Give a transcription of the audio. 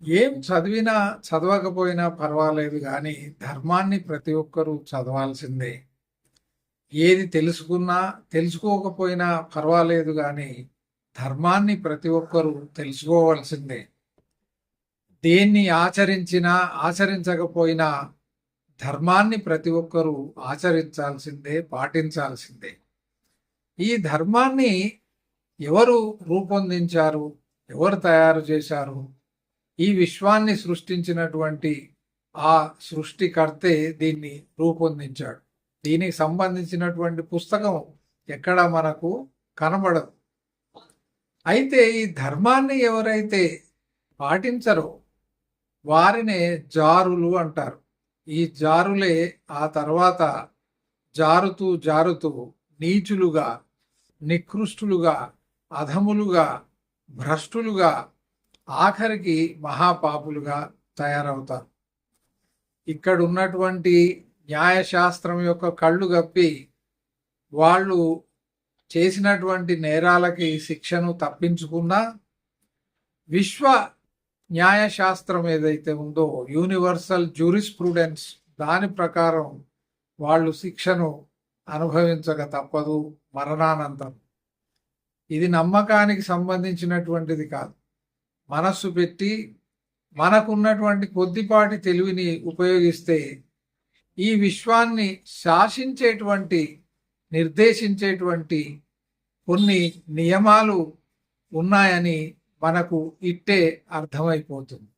ఏం చదివినా చదవకపోయినా పర్వాలేదు కానీ ధర్మాన్ని ప్రతి ఒక్కరూ చదవాల్సిందే. ఏది తెలుసుకున్నా తెలుసుకోకపోయినా పర్వాలేదు కానీ ధర్మాన్ని ప్రతి ఒక్కరూ తెలుసుకోవాల్సిందే. దేన్ని ఆచరించినా ఆచరించకపోయినా ధర్మాన్ని ప్రతి ఒక్కరూ ఆచరించాల్సిందే, పాటించాల్సిందే. ఈ ధర్మాన్ని ఎవరు రూపొందించారు, ఎవరు తయారు చేశారు? ఈ విశ్వాన్ని సృష్టించినటువంటి ఆ సృష్టికర్తే దీన్ని రూపొందించాడు. దీనికి సంబంధించినటువంటి పుస్తకం ఎక్కడ మనకు కనబడదు. అయితే ఈ ధర్మాన్ని ఎవరైతే పాటించరో వారినే జారులు అంటారు. ఈ జారులే ఆ తర్వాత జారుతూ జారుతూ నీచులుగా, నికృష్టులుగా, అధములుగా, భ్రష్టులుగా, ఆఖరికి మహాపాపులుగా తయారవుతారు. ఇక్కడ ఉన్నటువంటి న్యాయశాస్త్రం యొక్క కళ్ళు గప్పి వాళ్ళు చేసినటువంటి నేరాలకి శిక్షను తప్పించుకున్నా విశ్వ న్యాయశాస్త్రం ఏదైతే ఉందో, యూనివర్సల్ జ్యూరిస్ప్రూడెన్స్, దాని ప్రకారం వాళ్ళు శిక్షను అనుభవించక తప్పదు మరణానంతరం. ఇది నమ్మకానికి సంబంధించినటువంటిది కాదు. మనస్సు పెట్టి మనకున్నటువంటి కొద్దిపాటి తెలివిని ఉపయోగిస్తే ఈ విశ్వాన్ని శాసించేటువంటి, నిర్దేశించేటువంటి కొన్ని నియమాలు ఉన్నాయని మనకు ఇట్టే అర్థమైపోతుంది.